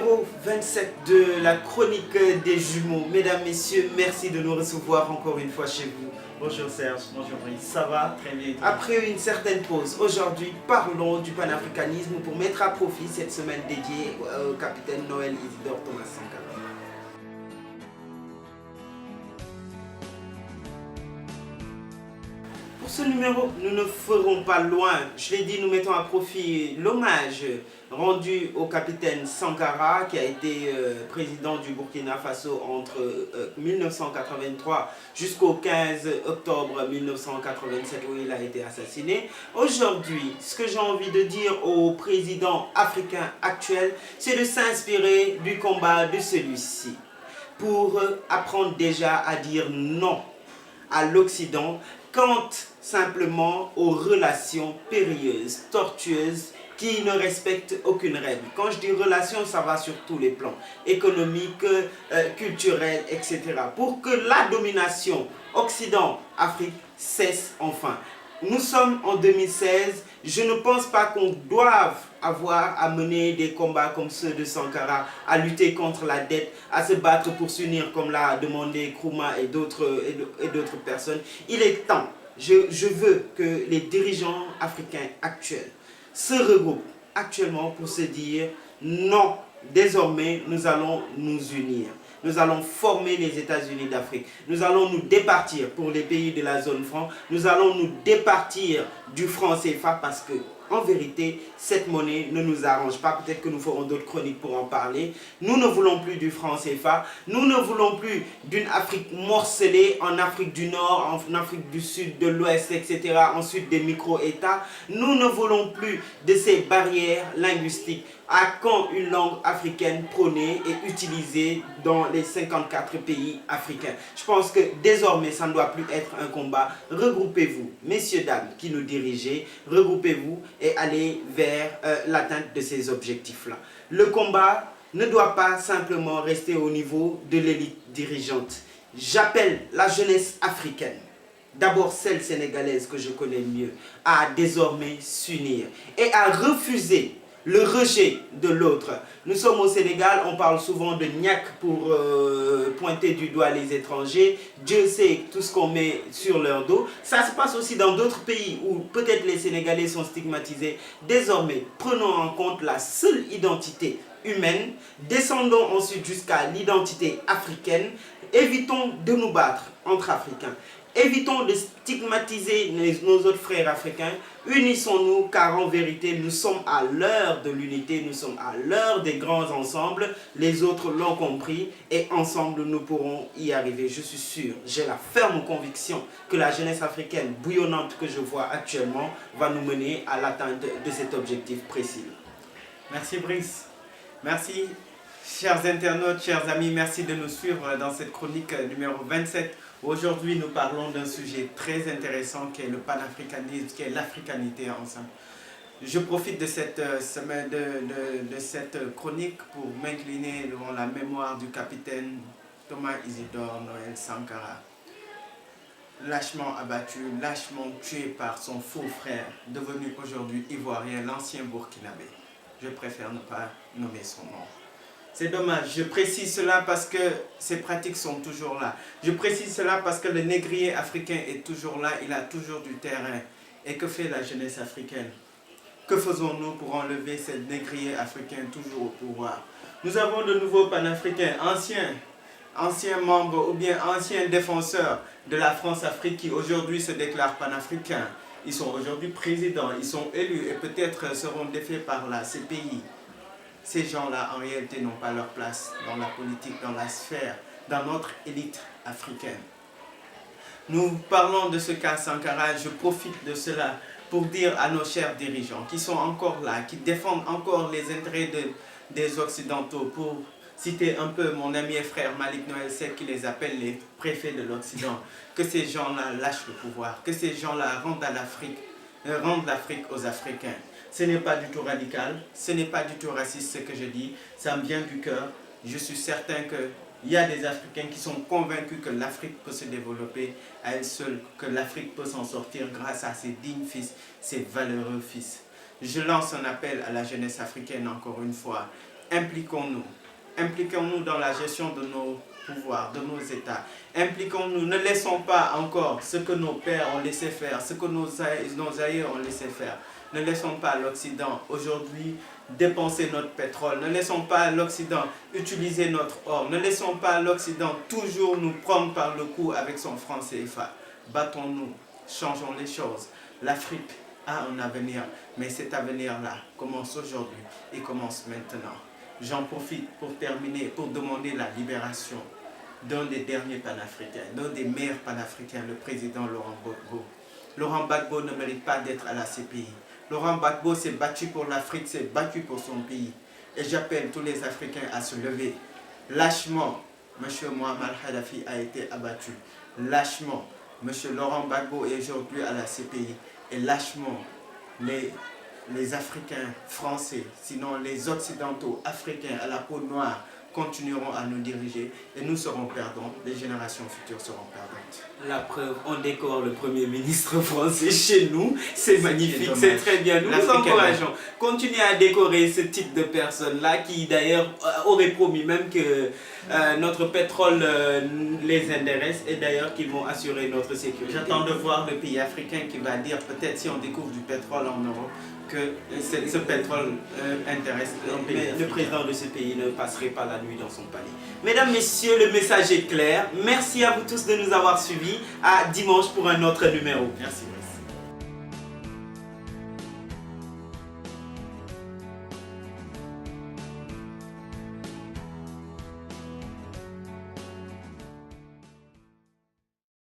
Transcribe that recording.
numéro 27 de la chronique des jumeaux. Mesdames, messieurs, merci de nous recevoir encore une fois chez vous. Bonjour Serge, bonjour Brice, ça va? Très bien. Après une certaine pause, aujourd'hui, parlons du panafricanisme pour mettre à profit cette semaine dédiée au capitaine Noël Isidore Thomas Sankara. Pour ce numéro, nous ne ferons pas loin. Je l'ai dit, nous mettons à profit l'hommage rendu au capitaine Sankara, qui a été président du Burkina Faso entre 1983 jusqu'au 15 octobre 1987, où il a été assassiné. Aujourd'hui, ce que j'ai envie de dire aux présidents africains actuels, c'est de s'inspirer du combat de celui-ci pour apprendre déjà à dire non à l'Occident quant simplement aux relations périlleuses, tortueuses, qui ne respectent aucune règle. Quand je dis relations, ça va sur tous les plans, économiques, culturels, etc. Pour que la domination Occident-Afrique cesse enfin. Nous sommes en 2016, je ne pense pas qu'on doive avoir à mener des combats comme ceux de Sankara, à lutter contre la dette, à se battre pour s'unir comme l'a demandé Nkrumah et d'autres personnes. Il est temps, je veux que les dirigeants africains actuels se regroupent actuellement pour se dire non, désormais nous allons nous unir. Nous allons former les États-Unis d'Afrique. Nous allons nous départir pour les pays de la zone franc. Nous allons nous départir du franc CFA parce que, en vérité, cette monnaie ne nous arrange pas. Peut-être que nous ferons d'autres chroniques pour en parler. Nous ne voulons plus du franc CFA. Nous ne voulons plus d'une Afrique morcelée en Afrique du Nord, en Afrique du Sud, de l'Ouest, etc. Ensuite des micro-États. Nous ne voulons plus de ces barrières linguistiques. À quand une langue africaine prônée et utilisée dans les 54 pays africains? Je pense que désormais, ça ne doit plus être un combat. Regroupez-vous, messieurs, dames qui nous dirigez, regroupez-vous et allez vers l'atteinte de ces objectifs-là. Le combat ne doit pas simplement rester au niveau de l'élite dirigeante. J'appelle la jeunesse africaine, d'abord celle sénégalaise que je connais mieux, à désormais s'unir et à refuser le rejet de l'autre. Nous sommes au Sénégal, on parle souvent de niaque pour pointer du doigt les étrangers. Dieu sait tout ce qu'on met sur leur dos. Ça se passe aussi dans d'autres pays où peut-être les Sénégalais sont stigmatisés. Désormais, prenons en compte la seule identité humaine. Descendons ensuite jusqu'à l'identité africaine. Évitons de nous battre entre Africains. Évitons de stigmatiser nos autres frères africains. Unissons-nous car en vérité nous sommes à l'heure de l'unité, nous sommes à l'heure des grands ensembles. Les autres l'ont compris et ensemble nous pourrons y arriver. Je suis sûr, j'ai la ferme conviction que la jeunesse africaine bouillonnante que je vois actuellement va nous mener à l'atteinte de cet objectif précis. Merci Brice. Merci chers internautes, chers amis, merci de nous suivre dans cette chronique numéro 27. Aujourd'hui, nous parlons d'un sujet très intéressant qui est le panafricanisme, qui est l'africanité ensemble. Je profite de cette semaine, de cette chronique pour m'incliner devant la mémoire du capitaine Thomas Isidore Noël Sankara. Lâchement abattu, lâchement tué par son faux frère, devenu aujourd'hui ivoirien, l'ancien burkinabé. Je préfère ne pas nommer son nom. C'est dommage, je précise cela parce que ces pratiques sont toujours là. Je précise cela parce que le négrier africain est toujours là, il a toujours du terrain. Et que fait la jeunesse africaine? Que faisons-nous pour enlever ce négrier africain toujours au pouvoir? Nous avons de nouveaux panafricains, anciens membres ou bien anciens défenseurs de la France-Afrique qui aujourd'hui se déclarent panafricains. Ils sont aujourd'hui présidents, ils sont élus et peut-être seront défaits par la CPI. Ces gens-là, en réalité, n'ont pas leur place dans la politique, dans la sphère, dans notre élite africaine. Nous parlons de ce cas Sankara, je profite de cela pour dire à nos chers dirigeants qui sont encore là, qui défendent encore les intérêts des Occidentaux, pour citer un peu mon ami et frère Malik Noël Seck qui les appelle les préfets de l'Occident, que ces gens-là lâchent le pouvoir, que ces gens-là rendent l'Afrique aux Africains. Ce n'est pas du tout radical, ce n'est pas du tout raciste ce que je dis, ça me vient du cœur. Je suis certain qu'il y a des Africains qui sont convaincus que l'Afrique peut se développer à elle seule, que l'Afrique peut s'en sortir grâce à ses dignes fils, ses valeureux fils. Je lance un appel à la jeunesse africaine encore une fois. impliquons-nous. Impliquons-nous dans la gestion de nos pouvoirs, de nos États. Impliquons-nous, ne laissons pas encore ce que nos pères ont laissé faire, ce que nos aïeux ont laissé faire. Ne laissons pas l'Occident aujourd'hui dépenser notre pétrole. Ne laissons pas l'Occident utiliser notre or. Ne laissons pas l'Occident toujours nous prendre par le cou avec son franc CFA. Battons-nous, changeons les choses. L'Afrique a un avenir, mais cet avenir-là commence aujourd'hui et commence maintenant. J'en profite pour terminer, pour demander la libération d'un des derniers panafricains, d'un des meilleurs panafricains, le président Laurent Gbagbo. Laurent Gbagbo ne mérite pas d'être à la CPI. Laurent Gbagbo s'est battu pour l'Afrique, s'est battu pour son pays. Et j'appelle tous les Africains à se lever. Lâchement, M. Mohamed Kadhafi a été abattu. Lâchement, M. Laurent Gbagbo est aujourd'hui à la CPI. Et lâchement, les Africains français, sinon les Occidentaux africains à la peau noire, continueront à nous diriger et nous serons perdants, les générations futures seront perdantes. La preuve, on décore le Premier ministre français chez nous, c'est magnifique, c'est très bien, nous vous encourageons. Continuez à décorer ce type de personnes-là qui d'ailleurs auraient promis même que notre pétrole les intéresse et d'ailleurs qu'ils vont assurer notre sécurité. J'attends de voir le pays africain qui va dire peut-être si on découvre du pétrole en Europe, que ce pétrole intéresse un pays. Mais le président de ce pays ne passerait pas la nuit dans son palais. Mesdames, messieurs, le message est clair. Merci à vous tous de nous avoir suivis. À dimanche pour un autre numéro. Merci.